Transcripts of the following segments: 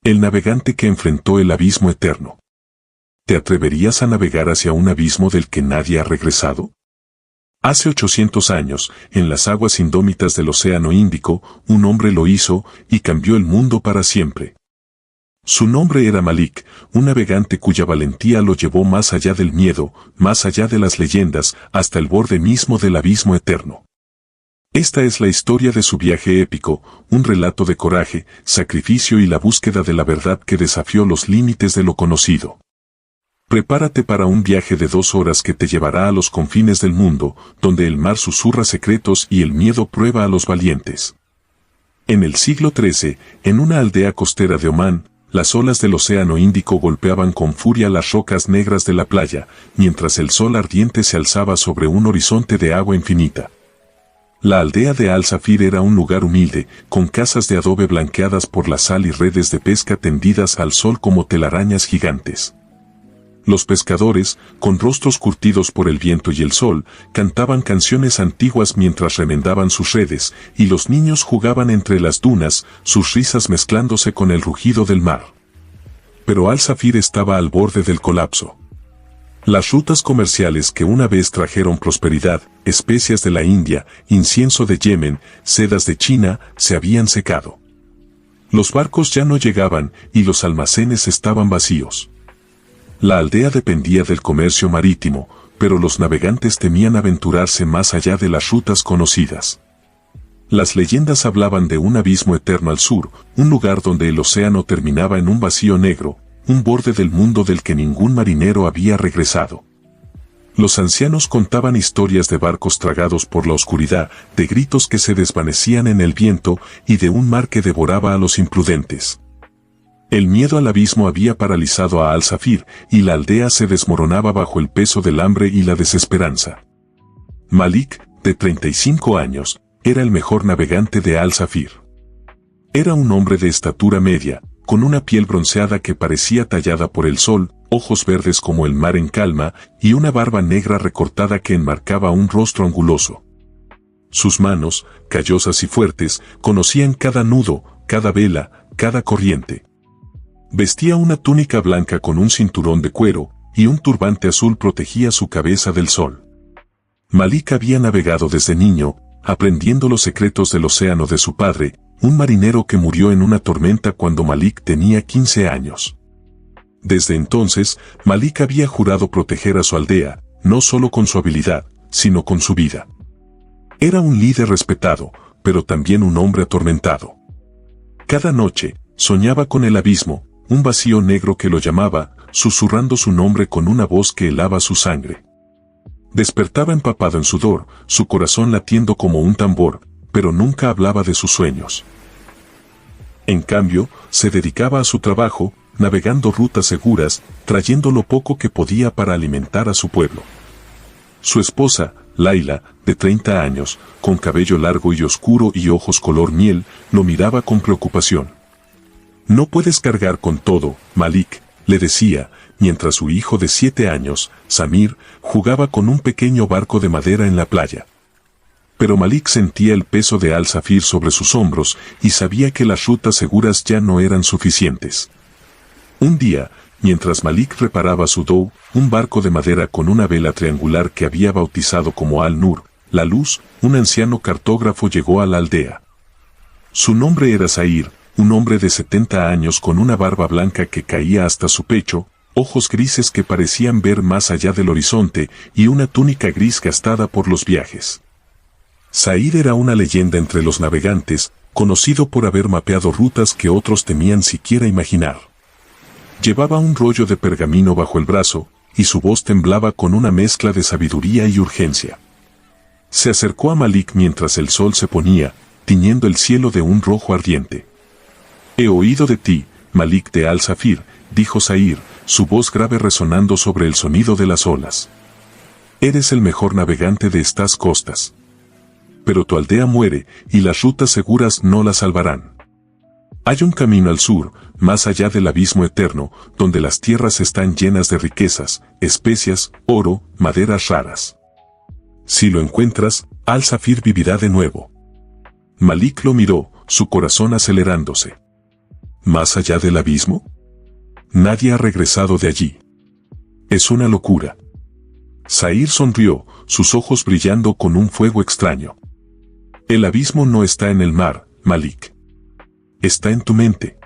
El navegante que enfrentó el abismo eterno. ¿Te atreverías a navegar hacia un abismo del que nadie ha regresado? Hace 800 años, en las aguas indómitas del Océano Índico, un hombre lo hizo y cambió el mundo para siempre. Su nombre era Malik, un navegante cuya valentía lo llevó más allá del miedo, más allá de las leyendas, hasta el borde mismo del abismo eterno. Esta es la historia de su viaje épico, un relato de coraje, sacrificio y la búsqueda de la verdad que desafió los límites de lo conocido. Prepárate para un viaje de 2 horas que te llevará a los confines del mundo, donde el mar susurra secretos y el miedo prueba a los valientes. En el siglo XIII, en una aldea costera de Omán, las olas del Océano Índico golpeaban con furia las rocas negras de la playa, mientras el sol ardiente se alzaba sobre un horizonte de agua infinita. La aldea de Al-Safir era un lugar humilde, con casas de adobe blanqueadas por la sal y redes de pesca tendidas al sol como telarañas gigantes. Los pescadores, con rostros curtidos por el viento y el sol, cantaban canciones antiguas mientras remendaban sus redes, y los niños jugaban entre las dunas, sus risas mezclándose con el rugido del mar. Pero Al-Safir estaba al borde del colapso. Las rutas comerciales que una vez trajeron prosperidad, especias de la India, incienso de Yemen, sedas de China, se habían secado. Los barcos ya no llegaban y los almacenes estaban vacíos. La aldea dependía del comercio marítimo, pero los navegantes temían aventurarse más allá de las rutas conocidas. Las leyendas hablaban de un abismo eterno al sur, un lugar donde el océano terminaba en un vacío negro, un borde del mundo del que ningún marinero había regresado. Los ancianos contaban historias de barcos tragados por la oscuridad, de gritos que se desvanecían en el viento y de un mar que devoraba a los imprudentes. El miedo al abismo había paralizado a Al-Safir y la aldea se desmoronaba bajo el peso del hambre y la desesperanza. Malik, de 35 años, era el mejor navegante de Al-Safir. Era un hombre de estatura media, con una piel bronceada que parecía tallada por el sol, ojos verdes como el mar en calma, y una barba negra recortada que enmarcaba un rostro anguloso. Sus manos, callosas y fuertes, conocían cada nudo, cada vela, cada corriente. Vestía una túnica blanca con un cinturón de cuero, y un turbante azul protegía su cabeza del sol. Malik había navegado desde niño, aprendiendo los secretos del océano de su padre, un marinero que murió en una tormenta cuando Malik tenía 15 años. Desde entonces, Malik había jurado proteger a su aldea, no solo con su habilidad, sino con su vida. Era un líder respetado, pero también un hombre atormentado. Cada noche, soñaba con el abismo, un vacío negro que lo llamaba, susurrando su nombre con una voz que helaba su sangre. Despertaba empapado en sudor, su corazón latiendo como un tambor, pero nunca hablaba de sus sueños. En cambio, se dedicaba a su trabajo, navegando rutas seguras, trayendo lo poco que podía para alimentar a su pueblo. Su esposa, Laila, de 30 años, con cabello largo y oscuro y ojos color miel, lo miraba con preocupación. «No puedes cargar con todo, Malik», le decía, mientras su hijo de 7 años, Samir, jugaba con un pequeño barco de madera en la playa. Pero Malik sentía el peso de Al-Safir sobre sus hombros y sabía que las rutas seguras ya no eran suficientes. Un día, mientras Malik reparaba su dhow, un barco de madera con una vela triangular que había bautizado como Al-Nur, la luz, un anciano cartógrafo llegó a la aldea. Su nombre era Zair, un hombre de 70 años con una barba blanca que caía hasta su pecho, ojos grises que parecían ver más allá del horizonte y una túnica gris gastada por los viajes. Zair era una leyenda entre los navegantes, conocido por haber mapeado rutas que otros temían siquiera imaginar. Llevaba un rollo de pergamino bajo el brazo, y su voz temblaba con una mezcla de sabiduría y urgencia. Se acercó a Malik mientras el sol se ponía, tiñendo el cielo de un rojo ardiente. «He oído de ti, Malik de Al-Safir», dijo Zair, su voz grave resonando sobre el sonido de las olas. «Eres el mejor navegante de estas costas. Pero tu aldea muere, y las rutas seguras no la salvarán. Hay un camino al sur, más allá del abismo eterno, donde las tierras están llenas de riquezas, especias, oro, maderas raras. Si lo encuentras, Al-Safir vivirá de nuevo». Malik lo miró, su corazón acelerándose. ¿Más allá del abismo? Nadie ha regresado de allí. Es una locura. Zahir sonrió, sus ojos brillando con un fuego extraño. El abismo no está en el mar, Malik. Está en tu mente.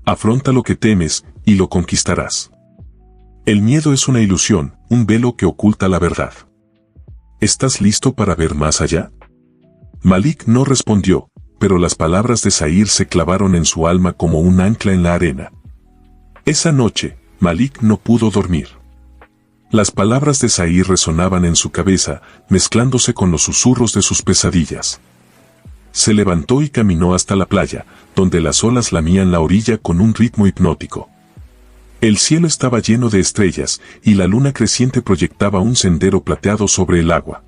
Afronta lo que temes, y lo conquistarás. El miedo es una ilusión, un velo que oculta la verdad. ¿Estás listo para ver más allá? Malik no respondió, pero las palabras de Zahir se clavaron en su alma como un ancla en la arena. Esa noche, Malik no pudo dormir. Las palabras de Zahir resonaban en su cabeza, mezclándose con los susurros de sus pesadillas. Se levantó y caminó hasta la playa, donde las olas lamían la orilla con un ritmo hipnótico. El cielo estaba lleno de estrellas, y la luna creciente proyectaba un sendero plateado sobre el agua.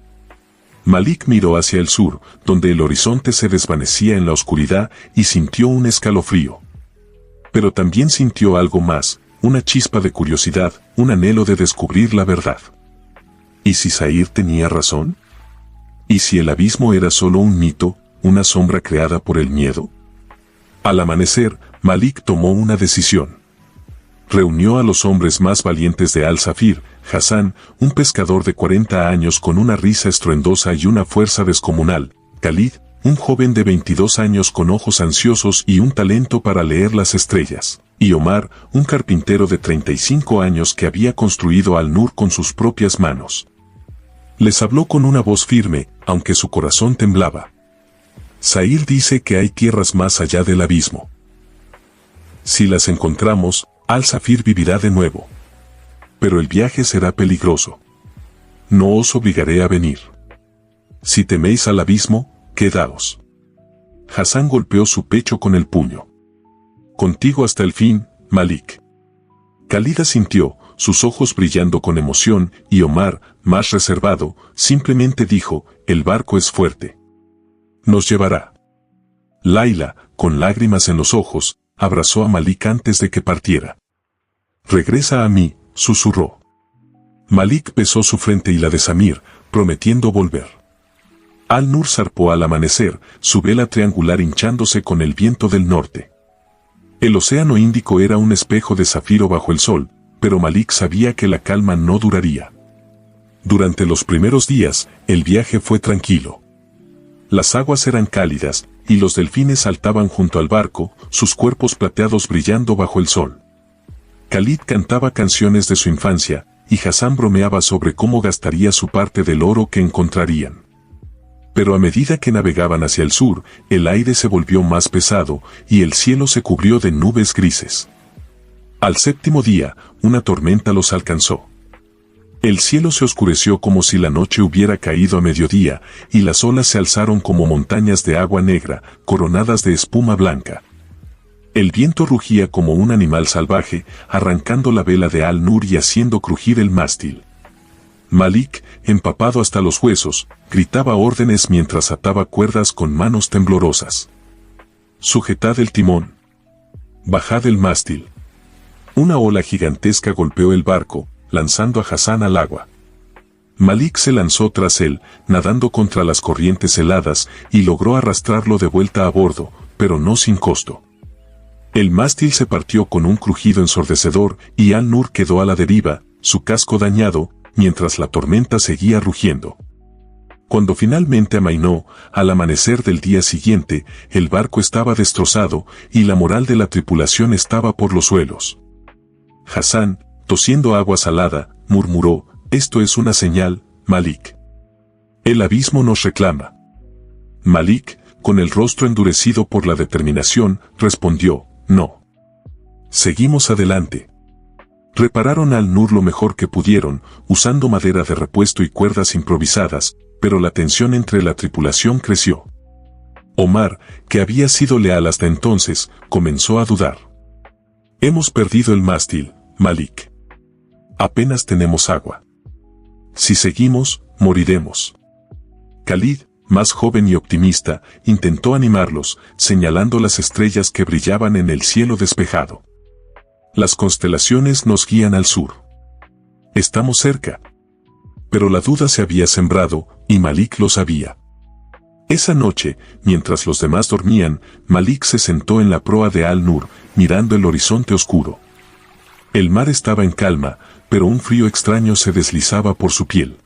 Malik miró hacia el sur, donde el horizonte se desvanecía en la oscuridad, y sintió un escalofrío. Pero también sintió algo más, una chispa de curiosidad, un anhelo de descubrir la verdad. ¿Y si Zahir tenía razón? ¿Y si el abismo era solo un mito, una sombra creada por el miedo? Al amanecer, Malik tomó una decisión. Reunió a los hombres más valientes de Al-Zafir, Hassan, un pescador de 40 años con una risa estruendosa y una fuerza descomunal, Khalid, un joven de 22 años con ojos ansiosos y un talento para leer las estrellas, y Omar, un carpintero de 35 años que había construido Al-Nur con sus propias manos. Les habló con una voz firme, aunque su corazón temblaba. Zahir dice que hay tierras más allá del abismo. Si las encontramos, Al-Zafir vivirá de nuevo. Pero el viaje será peligroso. No os obligaré a venir. Si teméis al abismo, quedaos. Hassan golpeó su pecho con el puño. Contigo hasta el fin, Malik. Khalid asintió, sus ojos brillando con emoción, y Omar, más reservado, simplemente dijo, el barco es fuerte. Nos llevará. Laila, con lágrimas en los ojos, abrazó a Malik antes de que partiera. Regresa a mí, susurró. Malik besó su frente y la de Samir, prometiendo volver. Al-Nur zarpó al amanecer, su vela triangular hinchándose con el viento del norte. El océano Índico era un espejo de zafiro bajo el sol, pero Malik sabía que la calma no duraría. Durante los primeros días, el viaje fue tranquilo. Las aguas eran cálidas, y los delfines saltaban junto al barco, sus cuerpos plateados brillando bajo el sol. Khalid cantaba canciones de su infancia, y Hassan bromeaba sobre cómo gastaría su parte del oro que encontrarían. Pero a medida que navegaban hacia el sur, el aire se volvió más pesado, y el cielo se cubrió de nubes grises. Al séptimo día, una tormenta los alcanzó. El cielo se oscureció como si la noche hubiera caído a mediodía, y las olas se alzaron como montañas de agua negra, coronadas de espuma blanca. El viento rugía como un animal salvaje, arrancando la vela de Al-Nur y haciendo crujir el mástil. Malik, empapado hasta los huesos, gritaba órdenes mientras ataba cuerdas con manos temblorosas. Sujetad el timón. Bajad el mástil. Una ola gigantesca golpeó el barco, lanzando a Hassan al agua. Malik se lanzó tras él, nadando contra las corrientes heladas, y logró arrastrarlo de vuelta a bordo, pero no sin costo. El mástil se partió con un crujido ensordecedor, y Al-Nur quedó a la deriva, su casco dañado, mientras la tormenta seguía rugiendo. Cuando finalmente amainó, al amanecer del día siguiente, el barco estaba destrozado, y la moral de la tripulación estaba por los suelos. Hassan, tosiendo agua salada, murmuró, «Esto es una señal, Malik. El abismo nos reclama». Malik, con el rostro endurecido por la determinación, respondió, «No. Seguimos adelante». Repararon Al-Nur lo mejor que pudieron, usando madera de repuesto y cuerdas improvisadas, pero la tensión entre la tripulación creció. Omar, que había sido leal hasta entonces, comenzó a dudar. «Hemos perdido el mástil, Malik. Apenas tenemos agua. Si seguimos, moriremos». Khalid, más joven y optimista, intentó animarlos, señalando las estrellas que brillaban en el cielo despejado. «Las constelaciones nos guían al sur. Estamos cerca». Pero la duda se había sembrado, y Malik lo sabía. Esa noche, mientras los demás dormían, Malik se sentó en la proa de Al-Nur, mirando el horizonte oscuro. El mar estaba en calma, pero un frío extraño se deslizaba por su piel.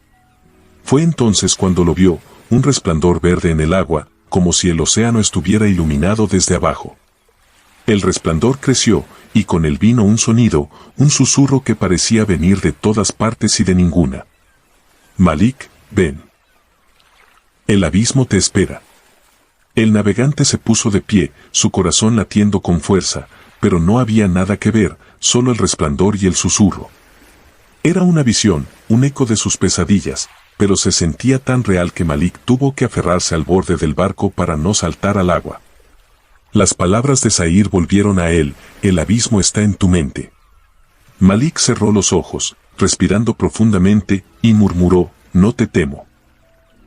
Fue entonces cuando lo vio, un resplandor verde en el agua, como si el océano estuviera iluminado desde abajo. El resplandor creció, y con él vino un sonido, un susurro que parecía venir de todas partes y de ninguna. Malik, ven. El abismo te espera. El navegante se puso de pie, su corazón latiendo con fuerza, pero no había nada que ver, solo el resplandor y el susurro. Era una visión, un eco de sus pesadillas, pero se sentía tan real que Malik tuvo que aferrarse al borde del barco para no saltar al agua. Las palabras de Zair volvieron a él, el abismo está en tu mente. Malik cerró los ojos, respirando profundamente, y murmuró, no te temo.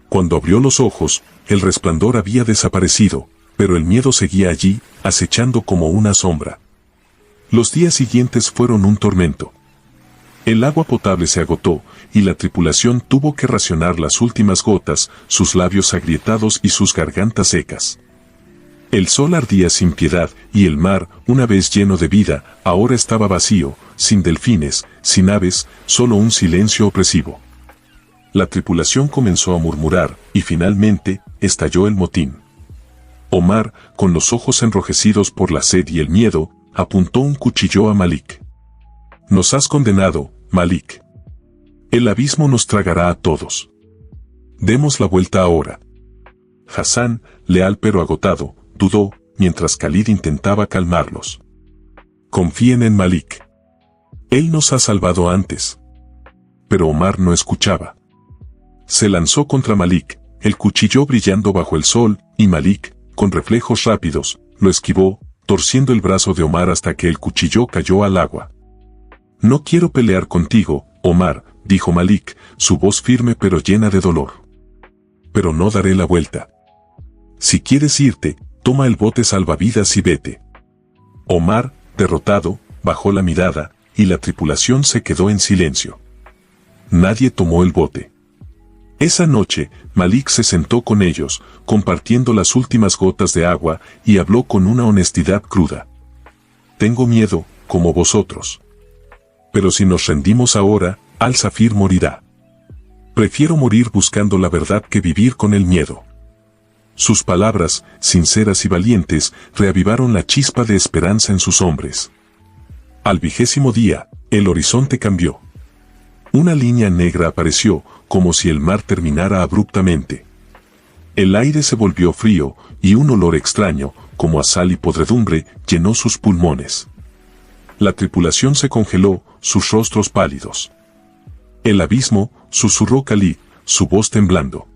Cuando abrió los ojos, el resplandor había desaparecido, pero el miedo seguía allí, acechando como una sombra. Los días siguientes fueron un tormento. El agua potable se agotó, y la tripulación tuvo que racionar las últimas gotas, sus labios agrietados y sus gargantas secas. El sol ardía sin piedad, y el mar, una vez lleno de vida, ahora estaba vacío, sin delfines, sin aves, solo un silencio opresivo. La tripulación comenzó a murmurar, y finalmente, estalló el motín. Omar, con los ojos enrojecidos por la sed y el miedo, apuntó un cuchillo a Malik. Nos has condenado, Malik. El abismo nos tragará a todos. Demos la vuelta ahora. Hassan, leal pero agotado, dudó, mientras Khalid intentaba calmarlos. Confíen en Malik. Él nos ha salvado antes. Pero Omar no escuchaba. Se lanzó contra Malik, el cuchillo brillando bajo el sol, y Malik, con reflejos rápidos, lo esquivó, torciendo el brazo de Omar hasta que el cuchillo cayó al agua. No quiero pelear contigo, Omar, dijo Malik, su voz firme pero llena de dolor. Pero no daré la vuelta. Si quieres irte, toma el bote salvavidas y vete. Omar, derrotado, bajó la mirada, y la tripulación se quedó en silencio. Nadie tomó el bote. Esa noche, Malik se sentó con ellos, compartiendo las últimas gotas de agua, y habló con una honestidad cruda. Tengo miedo, como vosotros. Pero si nos rendimos ahora, Al-Zafir morirá. Prefiero morir buscando la verdad que vivir con el miedo. Sus palabras, sinceras y valientes, reavivaron la chispa de esperanza en sus hombres. Al 20º día, el horizonte cambió. Una línea negra apareció, como si el mar terminara abruptamente. El aire se volvió frío, y un olor extraño, como a sal y podredumbre, llenó sus pulmones. La tripulación se congeló, sus rostros pálidos. El abismo, susurró Khalid, su voz temblando.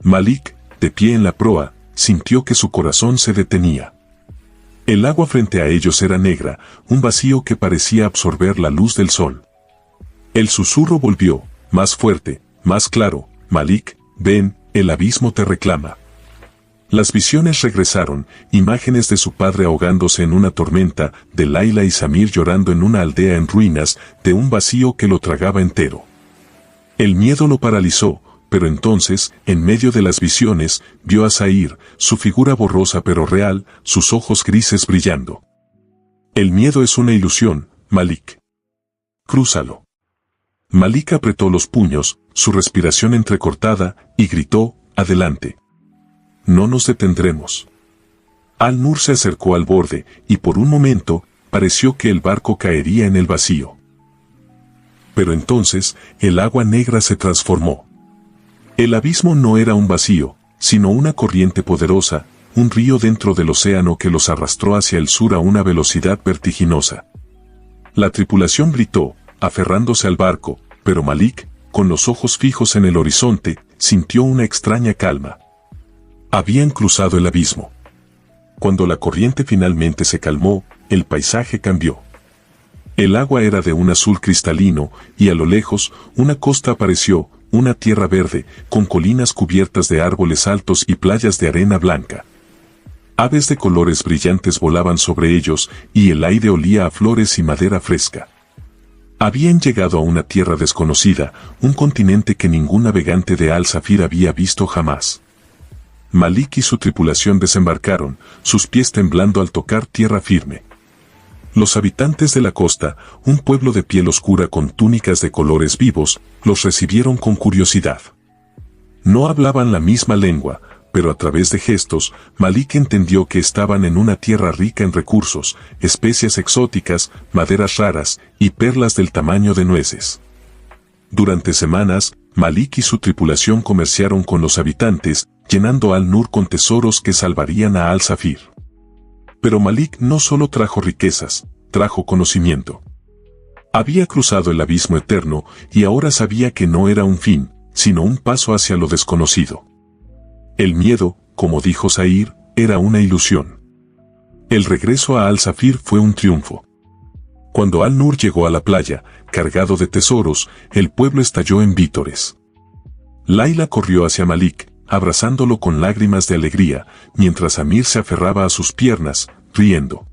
Malik, de pie en la proa, sintió que su corazón se detenía. El agua frente a ellos era negra, un vacío que parecía absorber la luz del sol. El susurro volvió, más fuerte, más claro, Malik, ven, el abismo te reclama. Las visiones regresaron, imágenes de su padre ahogándose en una tormenta, de Laila y Samir llorando en una aldea en ruinas, de un vacío que lo tragaba entero. El miedo lo paralizó, pero entonces, en medio de las visiones, vio a Zair, su figura borrosa pero real, sus ojos grises brillando. El miedo es una ilusión, Malik. Crúzalo. Malik apretó los puños, su respiración entrecortada, y gritó, adelante. No nos detendremos. Al-Nur se acercó al borde, y por un momento, pareció que el barco caería en el vacío. Pero entonces, el agua negra se transformó. El abismo no era un vacío, sino una corriente poderosa, un río dentro del océano que los arrastró hacia el sur a una velocidad vertiginosa. La tripulación gritó, aferrándose al barco, pero Malik, con los ojos fijos en el horizonte, sintió una extraña calma. Habían cruzado el abismo. Cuando la corriente finalmente se calmó, el paisaje cambió. El agua era de un azul cristalino, y a lo lejos, una costa apareció, una tierra verde, con colinas cubiertas de árboles altos y playas de arena blanca. Aves de colores brillantes volaban sobre ellos, y el aire olía a flores y madera fresca. Habían llegado a una tierra desconocida, un continente que ningún navegante de Al-Zafir había visto jamás. Malik y su tripulación desembarcaron, sus pies temblando al tocar tierra firme. Los habitantes de la costa, un pueblo de piel oscura con túnicas de colores vivos, los recibieron con curiosidad. No hablaban la misma lengua, pero a través de gestos, Malik entendió que estaban en una tierra rica en recursos, especias exóticas, maderas raras y perlas del tamaño de nueces. Durante semanas, Malik y su tripulación comerciaron con los habitantes, llenando Al-Nur con tesoros que salvarían a Al-Zafir. Pero Malik no solo trajo riquezas, trajo conocimiento. Había cruzado el abismo eterno y ahora sabía que no era un fin, sino un paso hacia lo desconocido. El miedo, como dijo Zair, era una ilusión. El regreso a Al-Zafir fue un triunfo. Cuando Al-Nur llegó a la playa, cargado de tesoros, el pueblo estalló en vítores. Layla corrió hacia Malik, abrazándolo con lágrimas de alegría, mientras Amir se aferraba a sus piernas, riendo.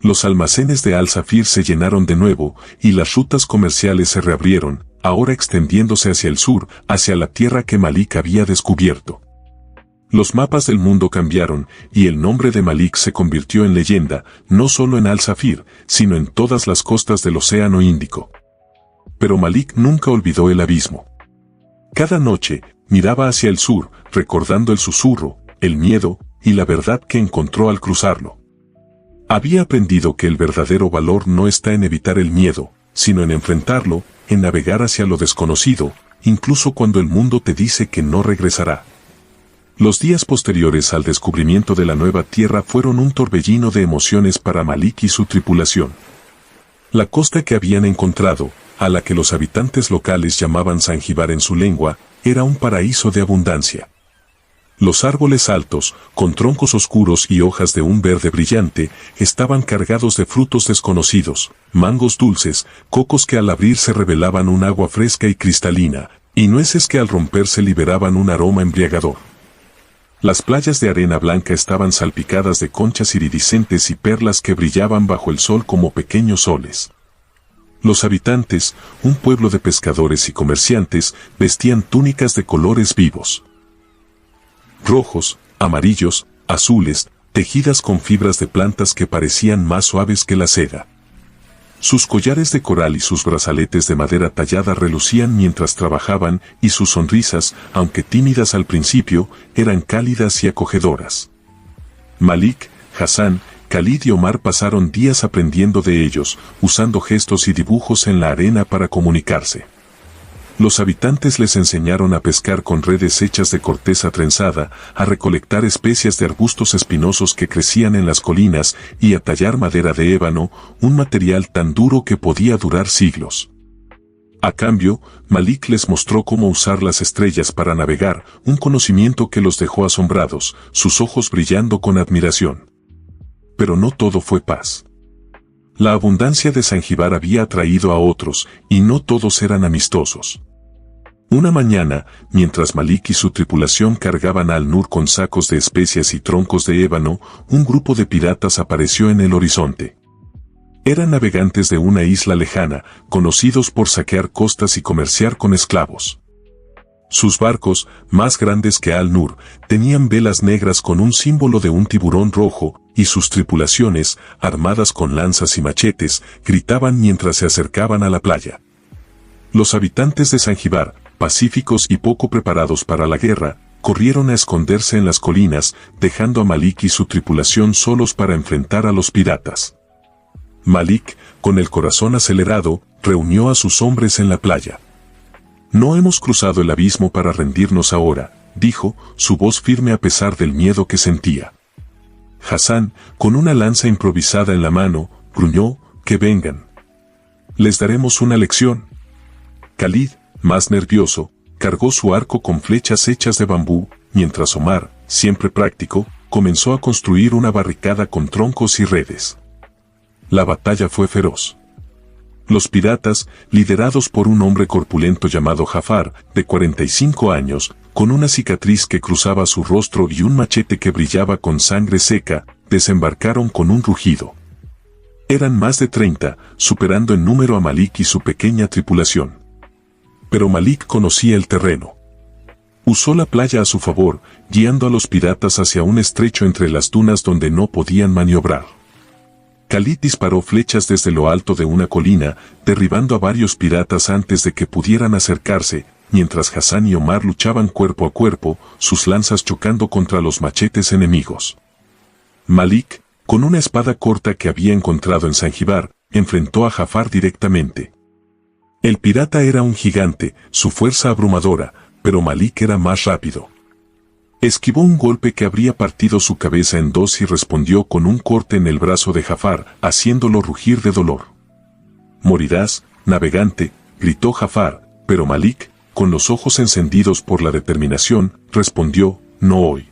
Los almacenes de Al-Zafir se llenaron de nuevo, y las rutas comerciales se reabrieron, ahora extendiéndose hacia el sur, hacia la tierra que Malik había descubierto. Los mapas del mundo cambiaron, y el nombre de Malik se convirtió en leyenda, no solo en Al-Zafir, sino en todas las costas del Océano Índico. Pero Malik nunca olvidó el abismo. Cada noche, miraba hacia el sur, recordando el susurro, el miedo, y la verdad que encontró al cruzarlo. Había aprendido que el verdadero valor no está en evitar el miedo, sino en enfrentarlo, en navegar hacia lo desconocido, incluso cuando el mundo te dice que no regresará. Los días posteriores al descubrimiento de la nueva tierra fueron un torbellino de emociones para Malik y su tripulación. La costa que habían encontrado, a la que los habitantes locales llamaban Zanjíbar en su lengua, era un paraíso de abundancia. Los árboles altos, con troncos oscuros y hojas de un verde brillante, estaban cargados de frutos desconocidos, mangos dulces, cocos que al abrirse revelaban un agua fresca y cristalina, y nueces que al romperse liberaban un aroma embriagador. Las playas de arena blanca estaban salpicadas de conchas iridiscentes y perlas que brillaban bajo el sol como pequeños soles. Los habitantes, un pueblo de pescadores y comerciantes, vestían túnicas de colores vivos. Rojos, amarillos, azules, tejidas con fibras de plantas que parecían más suaves que la seda. Sus collares de coral y sus brazaletes de madera tallada relucían mientras trabajaban, y sus sonrisas, aunque tímidas al principio, eran cálidas y acogedoras. Malik, Hassan, Khalid y Omar pasaron días aprendiendo de ellos, usando gestos y dibujos en la arena para comunicarse. Los habitantes les enseñaron a pescar con redes hechas de corteza trenzada, a recolectar especias de arbustos espinosos que crecían en las colinas y a tallar madera de ébano, un material tan duro que podía durar siglos. A cambio, Malik les mostró cómo usar las estrellas para navegar, un conocimiento que los dejó asombrados, sus ojos brillando con admiración. Pero no todo fue paz. La abundancia de Zanjíbar había atraído a otros, y no todos eran amistosos. Una mañana, mientras Malik y su tripulación cargaban a Al-Nur con sacos de especias y troncos de ébano, un grupo de piratas apareció en el horizonte. Eran navegantes de una isla lejana, conocidos por saquear costas y comerciar con esclavos. Sus barcos, más grandes que Al-Nur, tenían velas negras con un símbolo de un tiburón rojo, y sus tripulaciones, armadas con lanzas y machetes, gritaban mientras se acercaban a la playa. Los habitantes de Zanjíbar, pacíficos y poco preparados para la guerra, corrieron a esconderse en las colinas, dejando a Malik y su tripulación solos para enfrentar a los piratas. Malik, con el corazón acelerado, reunió a sus hombres en la playa. «No hemos cruzado el abismo para rendirnos ahora», dijo, su voz firme a pesar del miedo que sentía. Hassan, con una lanza improvisada en la mano, gruñó, «que vengan. Les daremos una lección». Khalid, más nervioso, cargó su arco con flechas hechas de bambú, mientras Omar, siempre práctico, comenzó a construir una barricada con troncos y redes. La batalla fue feroz. Los piratas, liderados por un hombre corpulento llamado Jafar, de 45 años, con una cicatriz que cruzaba su rostro y un machete que brillaba con sangre seca, desembarcaron con un rugido. Eran más de 30, superando en número a Malik y su pequeña tripulación. Pero Malik conocía el terreno. Usó la playa a su favor, guiando a los piratas hacia un estrecho entre las dunas donde no podían maniobrar. Khalid disparó flechas desde lo alto de una colina, derribando a varios piratas antes de que pudieran acercarse, mientras Hassan y Omar luchaban cuerpo a cuerpo, sus lanzas chocando contra los machetes enemigos. Malik, con una espada corta que había encontrado en Zanjíbar, enfrentó a Jafar directamente. El pirata era un gigante, su fuerza abrumadora, pero Malik era más rápido. Esquivó un golpe que habría partido su cabeza en dos y respondió con un corte en el brazo de Jafar, haciéndolo rugir de dolor. «Morirás, navegante», gritó Jafar, pero Malik, con los ojos encendidos por la determinación, respondió, «No hoy».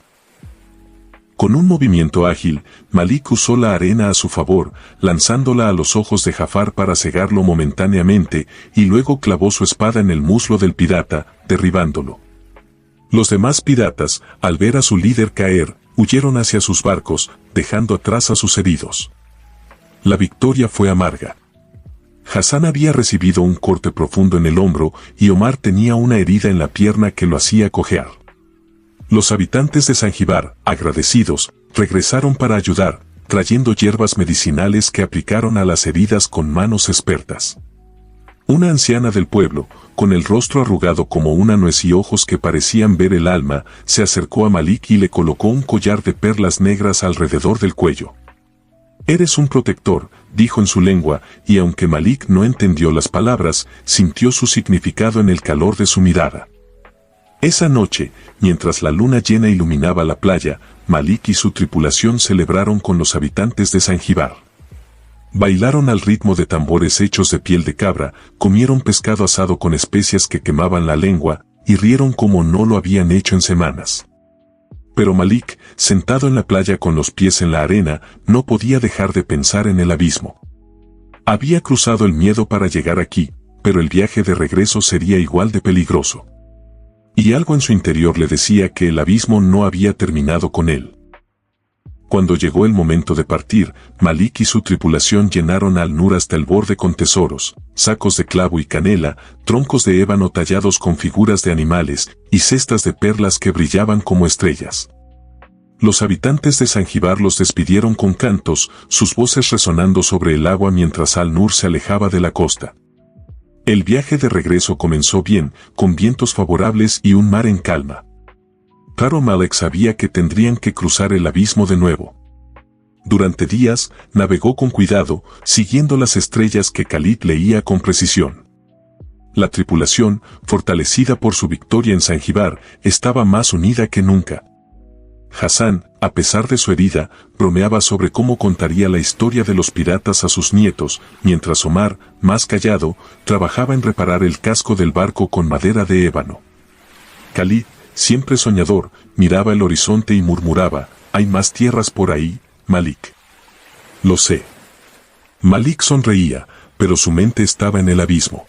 Con un movimiento ágil, Malik usó la arena a su favor, lanzándola a los ojos de Jafar para cegarlo momentáneamente, y luego clavó su espada en el muslo del pirata, derribándolo. Los demás piratas, al ver a su líder caer, huyeron hacia sus barcos, dejando atrás a sus heridos. La victoria fue amarga. Hassan había recibido un corte profundo en el hombro y Omar tenía una herida en la pierna que lo hacía cojear. Los habitantes de Zanjíbar, agradecidos, regresaron para ayudar, trayendo hierbas medicinales que aplicaron a las heridas con manos expertas. Una anciana del pueblo, con el rostro arrugado como una nuez y ojos que parecían ver el alma, se acercó a Malik y le colocó un collar de perlas negras alrededor del cuello. «Eres un protector», dijo en su lengua, y aunque Malik no entendió las palabras, sintió su significado en el calor de su mirada. Esa noche, mientras la luna llena iluminaba la playa, Malik y su tripulación celebraron con los habitantes de Zanjíbar. Bailaron al ritmo de tambores hechos de piel de cabra, comieron pescado asado con especias que quemaban la lengua, y rieron como no lo habían hecho en semanas. Pero Malik, sentado en la playa con los pies en la arena, no podía dejar de pensar en el abismo. Había cruzado el miedo para llegar aquí, pero el viaje de regreso sería igual de peligroso. Y algo en su interior le decía que el abismo no había terminado con él. Cuando llegó el momento de partir, Malik y su tripulación llenaron Al-Nur hasta el borde con tesoros, sacos de clavo y canela, troncos de ébano tallados con figuras de animales, y cestas de perlas que brillaban como estrellas. Los habitantes de Zanjíbar los despidieron con cantos, sus voces resonando sobre el agua mientras Al-Nur se alejaba de la costa. El viaje de regreso comenzó bien, con vientos favorables y un mar en calma. Claro, Malik sabía que tendrían que cruzar el abismo de nuevo. Durante días, navegó con cuidado, siguiendo las estrellas que Khalid leía con precisión. La tripulación, fortalecida por su victoria en Zanjíbar, estaba más unida que nunca. Hassan, a pesar de su herida, bromeaba sobre cómo contaría la historia de los piratas a sus nietos, mientras Omar, más callado, trabajaba en reparar el casco del barco con madera de ébano. Khalid, siempre soñador, miraba el horizonte y murmuraba, «¿Hay más tierras por ahí, Malik?» «Lo sé». Malik sonreía, pero su mente estaba en el abismo.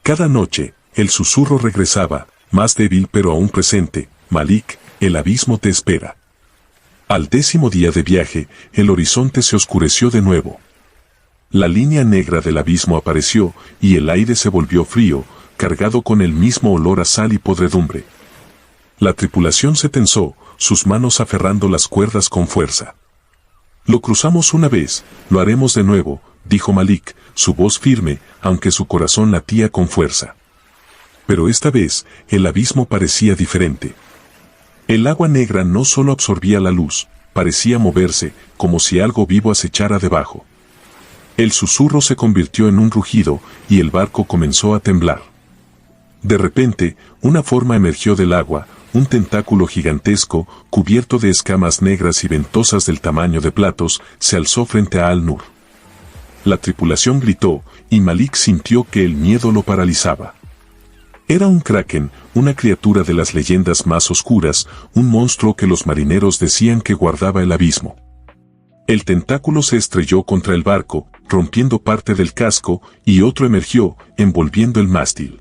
Cada noche, el susurro regresaba, más débil pero aún presente, «Malik, el abismo te espera». Al 10º día de viaje, el horizonte se oscureció de nuevo. La línea negra del abismo apareció, y el aire se volvió frío, cargado con el mismo olor a sal y podredumbre. La tripulación se tensó, sus manos aferrando las cuerdas con fuerza. «Lo cruzamos una vez, lo haremos de nuevo», dijo Malik, su voz firme, aunque su corazón latía con fuerza. Pero esta vez, el abismo parecía diferente. El agua negra no solo absorbía la luz, parecía moverse, como si algo vivo acechara debajo. El susurro se convirtió en un rugido, y el barco comenzó a temblar. De repente, una forma emergió del agua, un tentáculo gigantesco, cubierto de escamas negras y ventosas del tamaño de platos, se alzó frente a Al-Nur. La tripulación gritó, y Malik sintió que el miedo lo paralizaba. Era un kraken, una criatura de las leyendas más oscuras, un monstruo que los marineros decían que guardaba el abismo. El tentáculo se estrelló contra el barco, rompiendo parte del casco, y otro emergió, envolviendo el mástil.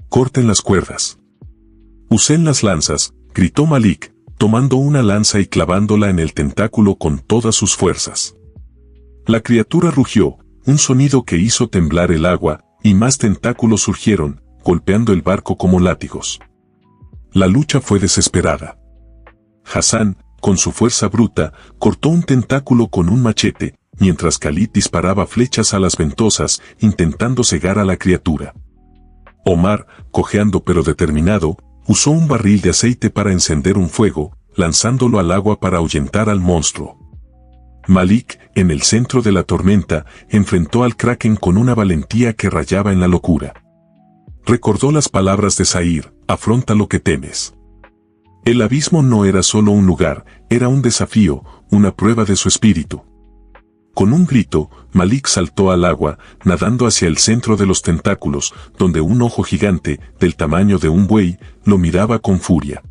«Corten las cuerdas». «Usen las lanzas», gritó Malik, tomando una lanza y clavándola en el tentáculo con todas sus fuerzas. La criatura rugió, un sonido que hizo temblar el agua, y más tentáculos surgieron, golpeando el barco como látigos. La lucha fue desesperada. Hassan, con su fuerza bruta, cortó un tentáculo con un machete, mientras Khalid disparaba flechas a las ventosas, intentando cegar a la criatura. Omar, cojeando pero determinado, usó un barril de aceite para encender un fuego, lanzándolo al agua para ahuyentar al monstruo. Malik, en el centro de la tormenta, enfrentó al Kraken con una valentía que rayaba en la locura. Recordó las palabras de Zair: afronta lo que temes. El abismo no era solo un lugar, era un desafío, una prueba de su espíritu. Con un grito, Malik saltó al agua, nadando hacia el centro de los tentáculos, donde un ojo gigante, del tamaño de un buey, lo miraba con furia.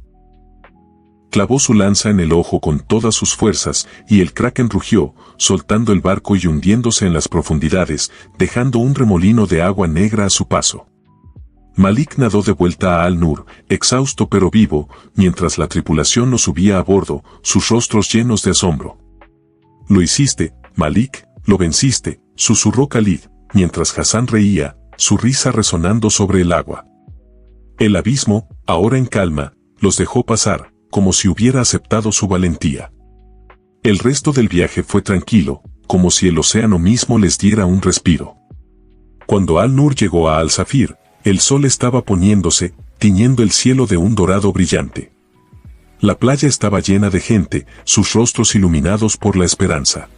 Clavó su lanza en el ojo con todas sus fuerzas, y el Kraken rugió, soltando el barco y hundiéndose en las profundidades, dejando un remolino de agua negra a su paso. Malik nadó de vuelta a Al-Nur, exhausto pero vivo, mientras la tripulación lo subía a bordo, sus rostros llenos de asombro. «Lo hiciste, Malik, lo venciste», susurró Khalid, mientras Hassan reía, su risa resonando sobre el agua. El abismo, ahora en calma, los dejó pasar, como si hubiera aceptado su valentía. El resto del viaje fue tranquilo, como si el océano mismo les diera un respiro. Cuando Al-Nur llegó a Al-Zafir, el sol estaba poniéndose, tiñendo el cielo de un dorado brillante. La playa estaba llena de gente, sus rostros iluminados por la esperanza.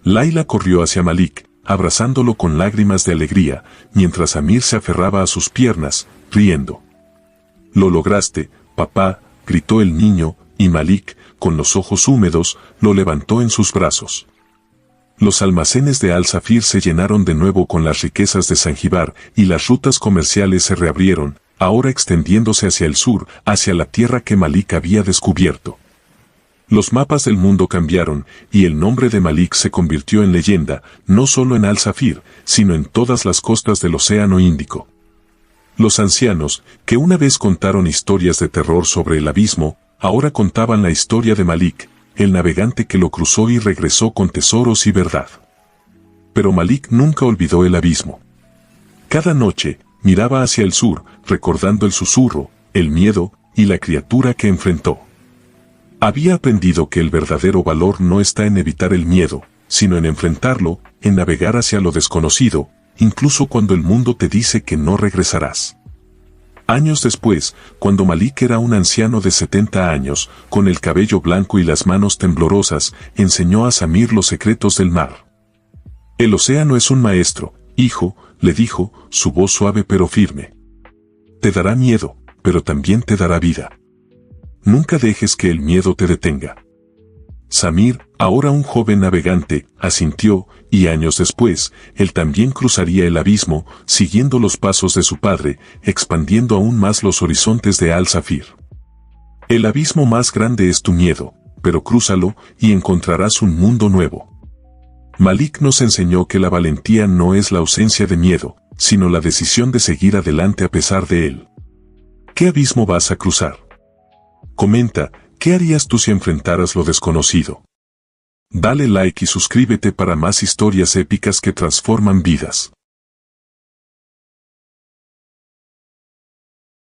Layla corrió hacia Malik, abrazándolo con lágrimas de alegría, mientras Amir se aferraba a sus piernas, riendo. «Lo lograste, papá», gritó el niño, y Malik, con los ojos húmedos, lo levantó en sus brazos. Los almacenes de Al-Zafir se llenaron de nuevo con las riquezas de Zanjíbar, y las rutas comerciales se reabrieron, ahora extendiéndose hacia el sur, hacia la tierra que Malik había descubierto. Los mapas del mundo cambiaron, y el nombre de Malik se convirtió en leyenda, no solo en Al-Zafir, sino en todas las costas del Océano Índico. Los ancianos, que una vez contaron historias de terror sobre el abismo, ahora contaban la historia de Malik, el navegante que lo cruzó y regresó con tesoros y verdad. Pero Malik nunca olvidó el abismo. Cada noche, miraba hacia el sur, recordando el susurro, el miedo, y la criatura que enfrentó. Había aprendido que el verdadero valor no está en evitar el miedo, sino en enfrentarlo, en navegar hacia lo desconocido, incluso cuando el mundo te dice que no regresarás. Años después, cuando Malik era un anciano de 70 años, con el cabello blanco y las manos temblorosas, enseñó a Samir los secretos del mar. «El océano es un maestro, hijo», le dijo, su voz suave pero firme. «Te dará miedo, pero también te dará vida. Nunca dejes que el miedo te detenga». Samir, ahora un joven navegante, asintió, y años después, él también cruzaría el abismo, siguiendo los pasos de su padre, expandiendo aún más los horizontes de Al-Zafir. El abismo más grande es tu miedo, pero crúzalo, y encontrarás un mundo nuevo. Malik nos enseñó que la valentía no es la ausencia de miedo, sino la decisión de seguir adelante a pesar de él. ¿Qué abismo vas a cruzar? Comenta, ¿qué harías tú si enfrentaras lo desconocido? Dale like y suscríbete para más historias épicas que transforman vidas.